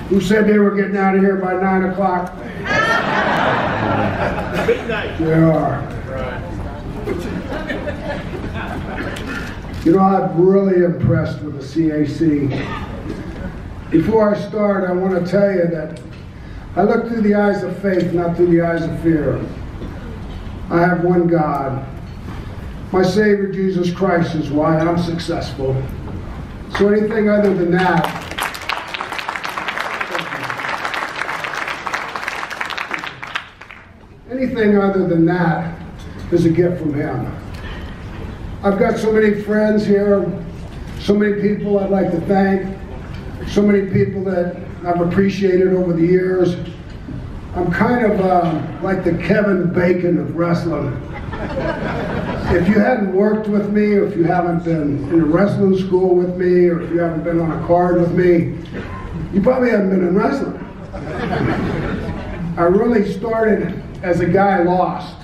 who said they were getting out of here by 9 o'clock. Midnight. They are. You know, I'm really impressed with the CAC. Before I start, I want to tell you that I look through the eyes of faith, not through the eyes of fear. I have one God. My Savior, Jesus Christ, is why I'm successful. So anything other than that, is a gift from Him. I've got so many friends here, so many people I'd like to thank, so many people that I've appreciated over the years. I'm kind of like the Kevin Bacon of wrestling. If you hadn't worked with me, or if you haven't been in a wrestling school with me, or if you haven't been on a card with me, you probably haven't been in wrestling. I really started as a guy lost.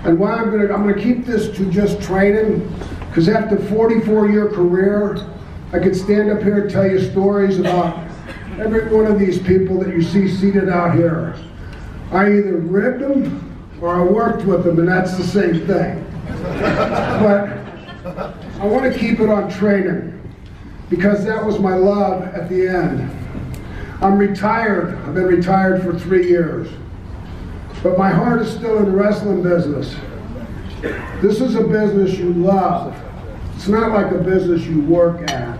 And why I'm gonna keep this to just training, because after a 44-year career, I could stand up here and tell you stories about every one of these people that you see seated out here. I either ribbed them or I worked with them, and that's the same thing. But I want to keep it on training, because that was my love at the end. I'm retired. I've been retired for 3 years. But my heart is still in the wrestling business. This is a business you love. It's not like a business you work at.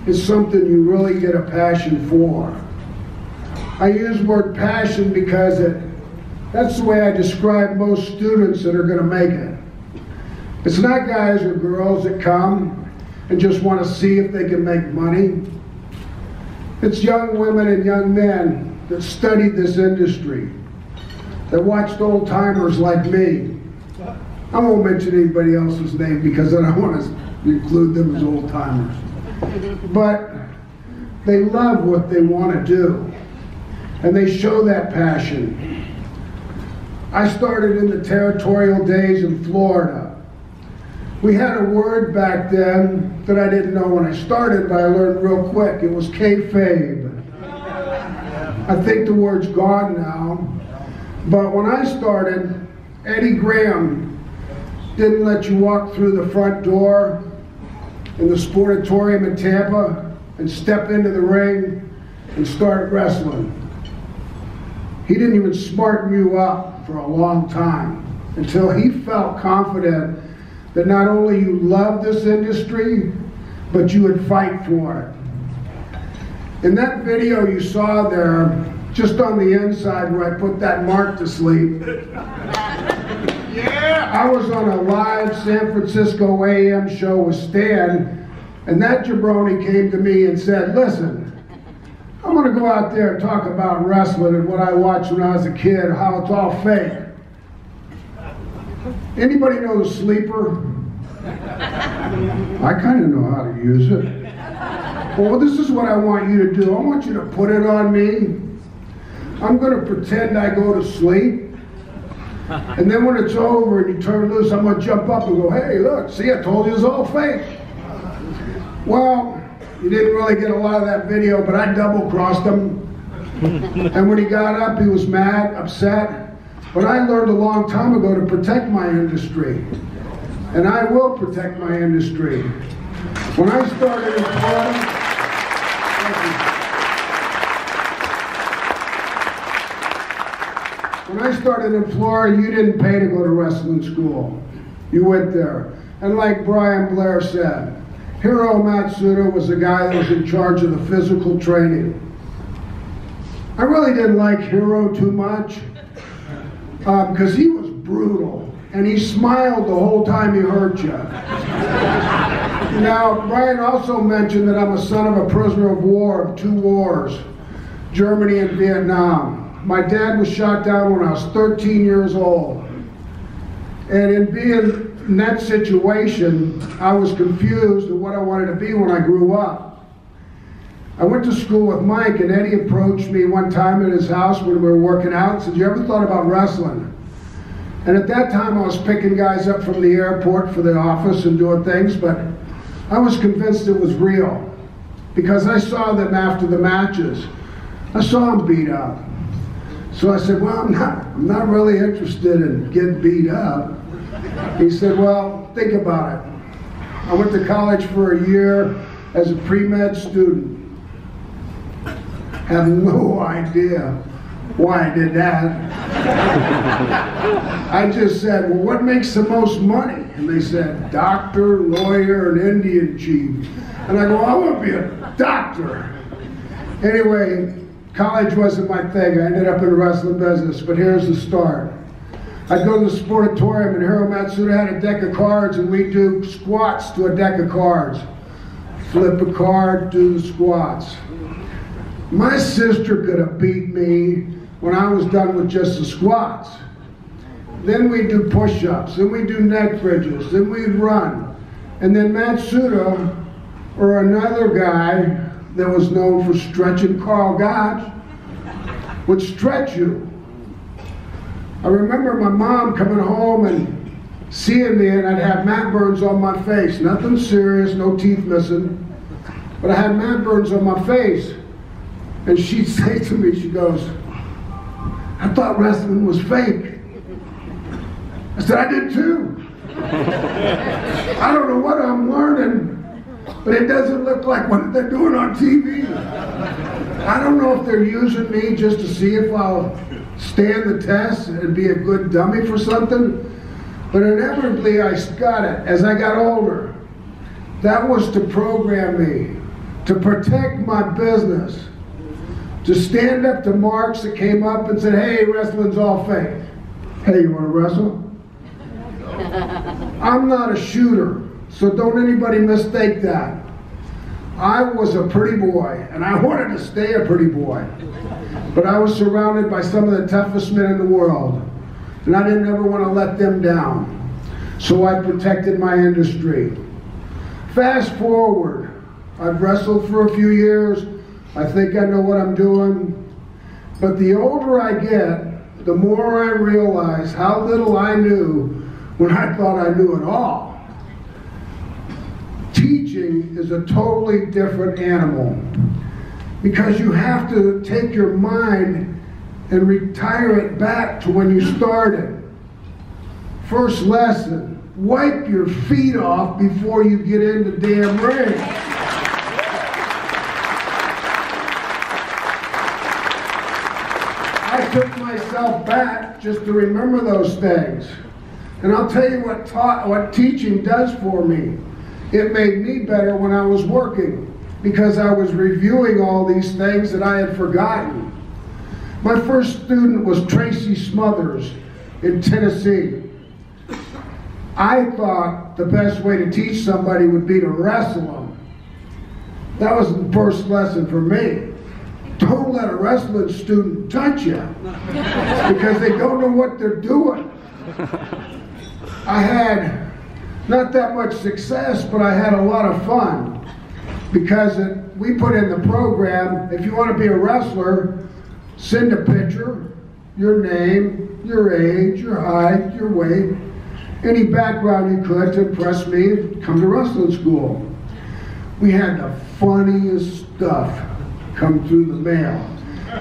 It's something you really get a passion for. I use the word passion because that's the way I describe most students that are going to make it. It's not guys or girls that come and just want to see if they can make money. It's young women and young men that studied this industry, that watched old timers like me. I won't mention anybody else's name because I don't want to include them as old timers. But they love what they want to do, and they show that passion. I started in the territorial days in Florida. We had a word back then that I didn't know when I started, but I learned real quick. It was kayfabe. I think the word's gone now. But when I started, Eddie Graham didn't let you walk through the front door in the Sportatorium in Tampa and step into the ring and start wrestling. He didn't even smarten you up for a long time until he felt confident that not only you loved this industry, but you would fight for it. In that video you saw there, just on the inside where I put that mark to sleep, yeah, I was on a live San Francisco AM show with Stan, and that jabroni came to me and said, listen, I'm going to go out there and talk about wrestling and what I watched when I was a kid, how it's all fake. Anybody know the sleeper? I kind of know how to use it. Well, this is what I want you to do. I want you to put it on me. I'm going to pretend I go to sleep. And then when it's over and you turn loose, I'm going to jump up and go, hey, look, see, I told you it's all fake. Well, you didn't really get a lot of that video, but I double-crossed him. And when he got up, he was mad, upset. But I learned a long time ago to protect my industry. And I will protect my industry. When I started in Florida, you didn't pay to go to wrestling school. You went there. And like Brian Blair said, Hiro Matsuda was the guy that was in charge of the physical training. I really didn't like Hiro too much because he was brutal and he smiled the whole time he hurt you. Now, Brian also mentioned that I'm a son of a prisoner of war of 2 wars, Germany and Vietnam. My dad was shot down when I was 13 years old. And in being in that situation, I was confused of what I wanted to be when I grew up. I went to school with Mike, and Eddie approached me one time at his house when we were working out and said, you ever thought about wrestling? And at that time I was picking guys up from the airport for the office and doing things, but I was convinced it was real because I saw them after the matches I saw him beat up. So I said, well, I'm not really interested in getting beat up. He said, well, think about it. I went to college for a year as a pre-med student. Have no idea why I did that. I just said, well, what makes the most money? And they said, doctor, lawyer, and Indian chief. And I go, I want to be a doctor. Anyway, college wasn't my thing. I ended up in the wrestling business, but here's the start. I'd go to the sportatorium, and Hiro Matsuda had a deck of cards, and we'd do squats to a deck of cards. Flip a card, do the squats. My sister could have beat me when I was done with just the squats. Then we'd do push-ups, then we'd do neck bridges, then we'd run. And then Matsuda, or another guy that was known for stretching, Carl Gotch, would stretch you. I remember my mom coming home and seeing me, and I'd have mat burns on my face. Nothing serious, no teeth missing, but I had mat burns on my face. And she'd say to me, she goes, I thought wrestling was fake. I said, I did too. I don't know what I'm learning, but it doesn't look like what they're doing on TV. I don't know if they're using me just to see if I'll stand the test and be a good dummy for something, but inevitably I got it as I got older. That was to program me, to protect my business, to stand up to marks that came up and said, hey, wrestling's all fake. Hey, you want to wrestle? I'm not a shooter, so don't anybody mistake that. I was a pretty boy, and I wanted to stay a pretty boy. But I was surrounded by some of the toughest men in the world, and I didn't ever want to let them down. So I protected my industry. Fast forward, I've wrestled for a few years. I think I know what I'm doing. But the older I get, the more I realize how little I knew when I thought I knew it all. Teaching is a totally different animal, because you have to take your mind and retire it back to when you started. First lesson, wipe your feet off before you get in the damn ring. I took myself back just to remember those things. And I'll tell you what teaching does for me. It made me better when I was working, because I was reviewing all these things that I had forgotten. My first student was Tracy Smothers in Tennessee. I thought the best way to teach somebody would be to wrestle them. That was the first lesson for me. Don't let a wrestling student touch you, because they don't know what they're doing. I had not that much success, but I had a lot of fun, because we put in the program, if you want to be a wrestler, send a picture, your name, your age, your height, your weight, any background you could to impress me, come to wrestling school. We had the funniest stuff come through the mail.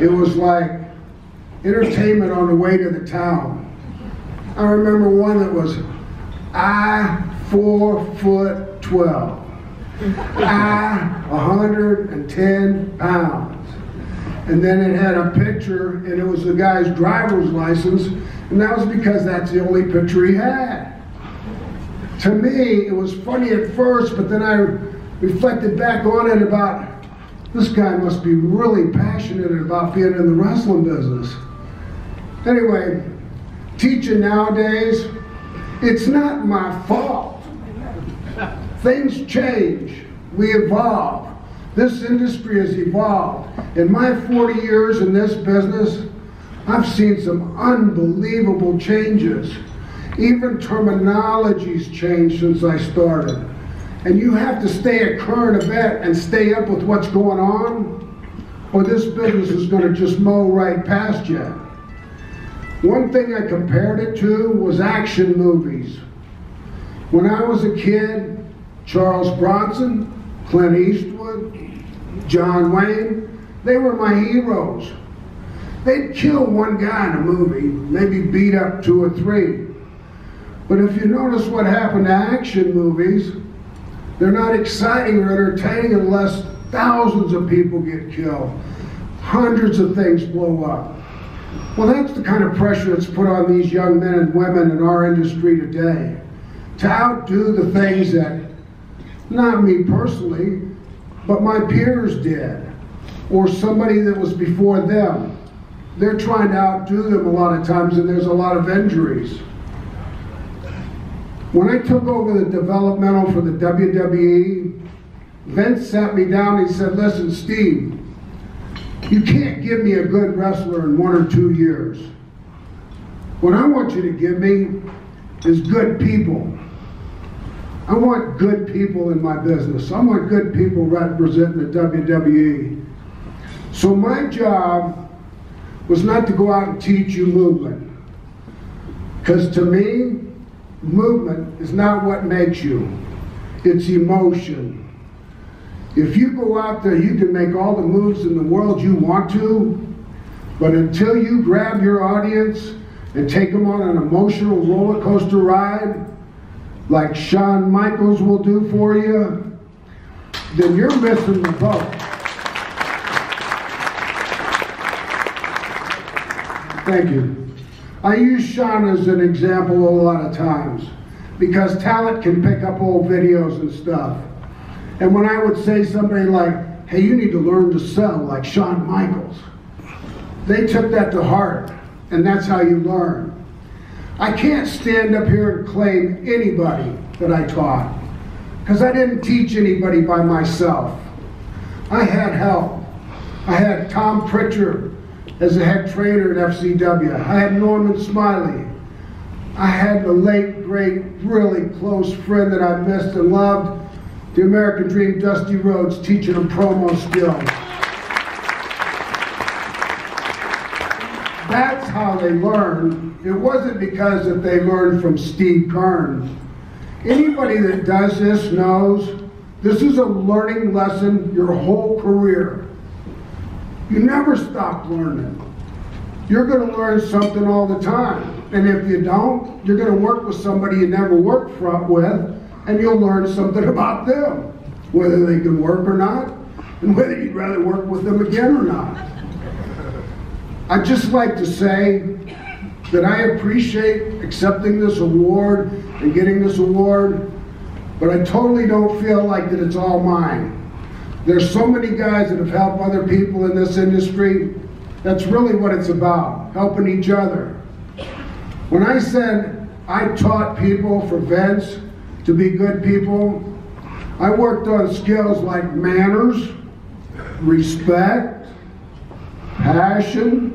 It was like entertainment on the way to the town. I remember one that was, I 4'12", I 110 pounds. And then it had a picture, and it was the guy's driver's license, and that was because that's the only picture he had. To me, it was funny at first, but then I reflected back on it about, this guy must be really passionate about being in the wrestling business. Anyway, teaching nowadays, it's not my fault. Things change, we evolve. This industry has evolved. In my 40 years in this business, I've seen some unbelievable changes. Even terminology's changed since I started. And you have to stay at current event and stay up with what's going on, or this business is going to just mow right past you. One thing I compared it to was action movies. When I was a kid, Charles Bronson, Clint Eastwood, John Wayne, They were my heroes. They'd kill one guy in a movie, maybe beat up 2 or 3. But if you notice what happened to action movies, they're not exciting or entertaining unless thousands of people get killed. Hundreds of things blow up. Well, that's the kind of pressure that's put on these young men and women in our industry today, to outdo the things that, not me personally, but my peers did, or somebody that was before them. They're trying to outdo them a lot of times, and there's a lot of injuries. When I took over the developmental for the WWE, Vince sat me down and he said, listen, Steve, you can't give me a good wrestler in 1 or 2 years. What I want you to give me is good people. I want good people in my business. I want good people representing the WWE. So my job was not to go out and teach you movement. Because to me, movement is not what makes you. It's emotion. If you go out there, you can make all the moves in the world you want to, but until you grab your audience and take them on an emotional roller coaster ride, like Shawn Michaels will do for you, then you're missing the boat. Thank you. I use Shawn as an example a lot of times because talent can pick up old videos and stuff. And when I would say somebody like, hey, you need to learn to sell like Shawn Michaels, they took that to heart, and that's how you learn. I can't stand up here and claim anybody that I taught, because I didn't teach anybody by myself. I had help. I had Tom Pritchard as the head trainer at FCW. I had Norman Smiley. I had the late, great, really close friend that I missed and loved, the American Dream, Dusty Rhodes, teaching them promo skills. That's how they learned. It wasn't because that they learned from Steve Keirn. Anybody that does this knows this is a learning lesson your whole career. You never stop learning. You're going to learn something all the time. And if you don't, you're going to work with somebody you never worked with, and you'll learn something about them, whether they can work or not, and whether you'd rather work with them again or not. I'd just like to say that I appreciate accepting this award and getting this award, but I totally don't feel like that it's all mine. There's so many guys that have helped other people in this industry. That's really what it's about, helping each other. When I said I taught people for Vince to be good people, I worked on skills like manners, respect, passion.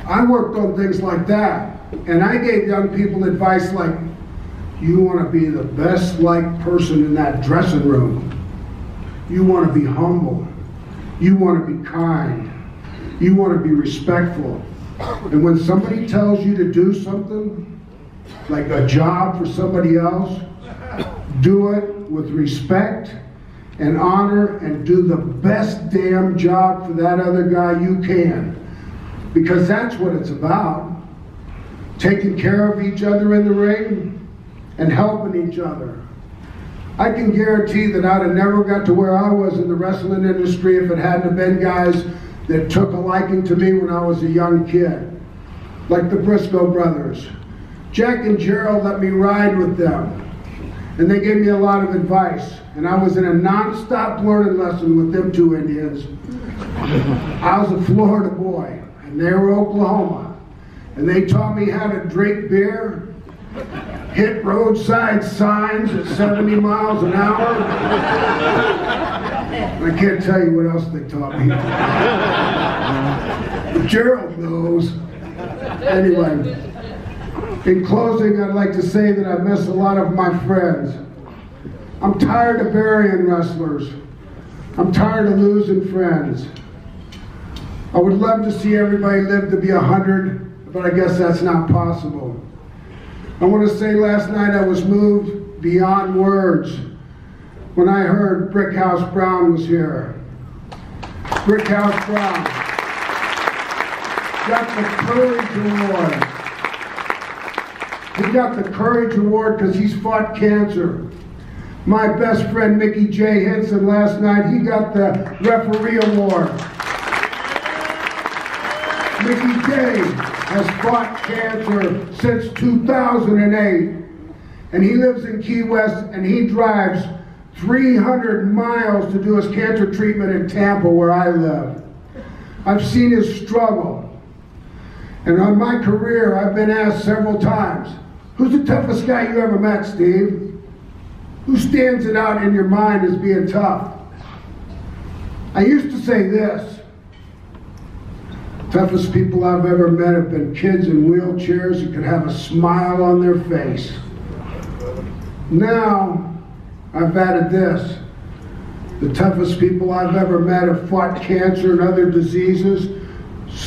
I worked on things like that. And I gave young people advice like, you want to be the best liked person in that dressing room. You want to be humble. You want to be kind. You want to be respectful. And when somebody tells you to do something, like a job for somebody else, do it with respect and honor and do the best damn job for that other guy you can. Because that's what it's about. Taking care of each other in the ring and helping each other. I can guarantee that I'd have never got to where I was in the wrestling industry if it hadn't have been guys that took a liking to me when I was a young kid. Like the Briscoe brothers. Jack and Gerald let me ride with them. And they gave me a lot of advice. And I was in a non-stop learning lesson with them two Indians. I was a Florida boy, and they were Oklahoma. And they taught me how to drink beer, hit roadside signs at 70 miles an hour. I can't tell you what else they taught me. But Gerald knows. Anyway, in closing, I'd like to say that I miss a lot of my friends. I'm tired of burying wrestlers. I'm tired of losing friends. I would love to see everybody live to be 100, but I guess that's not possible. I want to say last night I was moved beyond words when I heard Brickhouse Brown was here. Brickhouse Brown got the Courage Award. He got the Courage Award because he's fought cancer. My best friend Mickey J. Henson last night, he got the Referee Award. Mickey J. has fought cancer since 2008, and he lives in Key West, and he drives 300 miles to do his cancer treatment in Tampa, where I live. I've seen his struggle. And on my career, I've been asked several times, who's the toughest guy you ever met, Steve? Who stands it out in your mind as being tough? I used to say this, toughest people I've ever met have been kids in wheelchairs who could have a smile on their face. Now, I've added this, the toughest people I've ever met have fought cancer and other diseases,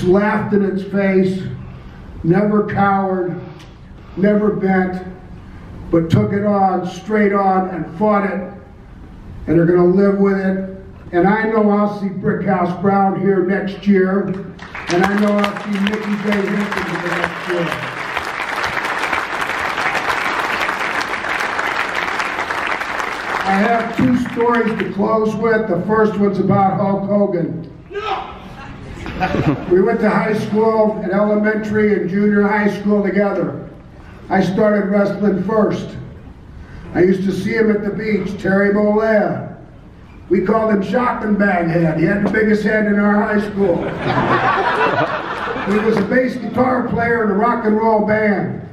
laughed in its face, never cowered, never bent, but took it on, straight on, and fought it, and are going to live with it. And I know I'll see Brickhouse Brown here next year, and I know I'll see Mickey J. Henson here next year. I have two stories to close with. The first one's about Hulk Hogan. We went to high school and elementary and junior high school together. I started wrestling first. I used to see him at the beach, Terry Bollea. We called him Shopping Bag Head. He had the biggest head in our high school. He was a bass guitar player in a rock and roll band.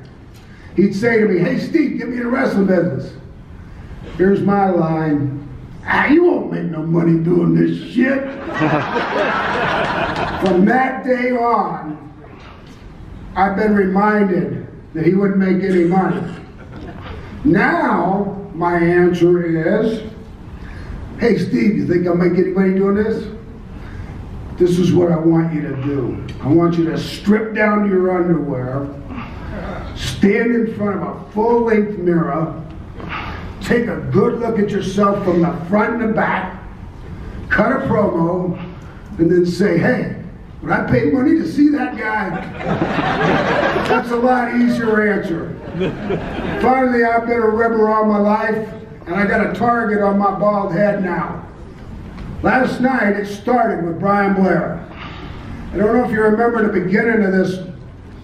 He'd say to me, hey Steve, get me in the wrestling business. Here's my line, you won't make no money doing this shit. From that day on, I've been reminded that he wouldn't make any money. Now, my answer is, hey Steve, you think I'll make any money doing this? This is what I want you to do. I want you to strip down to your underwear, stand in front of a full-length mirror, take a good look at yourself from the front and the back, cut a promo, and then say, hey, would I pay money to see that guy? That's a lot easier answer. Finally, I've been a ribber all my life, and I got a target on my bald head now. Last night, it started with Brian Blair. I don't know if you remember the beginning of this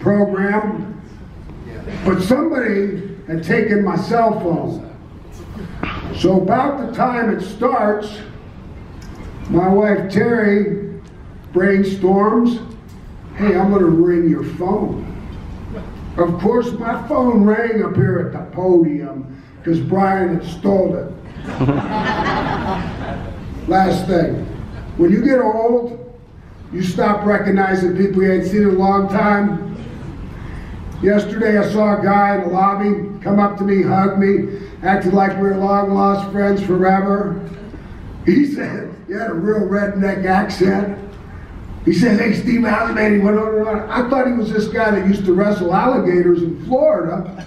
program, but somebody had taken my cell phone. So about the time it starts, my wife Terry brainstorms, hey, I'm going to ring your phone. Of course, my phone rang up here at the podium because Brian had stolen it. Last thing, when you get old, you stop recognizing people you ain't seen in a long time. Yesterday I saw a guy in the lobby come up to me, hug me, acted like we were long lost friends forever. He said, he had a real redneck accent. He said, hey Steve, how's it, man? He went on and on. I thought he was this guy that used to wrestle alligators in Florida,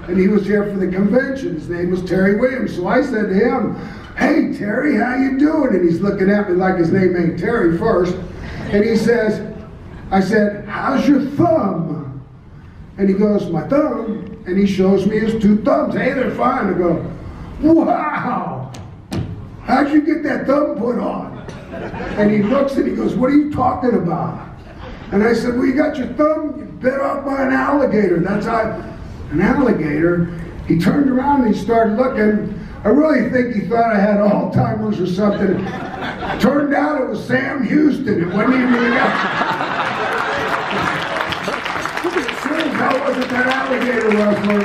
and he was here for the convention. His name was Terry Williams. So I said to him, hey Terry, how you doing? And he's looking at me like his name ain't Terry first. And he says, I said, how's your thumb? And he goes, my thumb? And he shows me his two thumbs. Hey, they're fine. I go, wow, how'd you get that thumb put on? And he looks and he goes, what are you talking about? And I said, well, you got your thumb bit off by an alligator. That's how, an alligator. He turned around and he started looking. I really think he thought I had Alzheimer's or something. Turned out it was Sam Houston. It wasn't even the guy. That wasn't that alligator wrestler.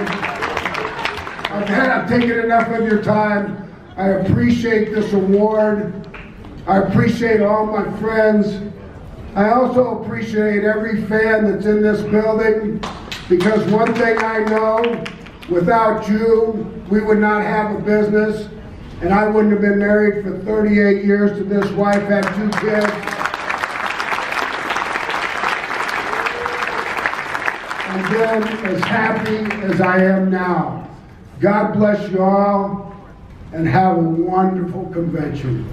I've taken enough of your time. I appreciate this award. I appreciate all my friends. I also appreciate every fan that's in this building, because one thing I know, without you, we would not have a business, and I wouldn't have been married for 38 years to this wife, had 2 kids. And been as happy as I am now. God bless you all, and have a wonderful convention.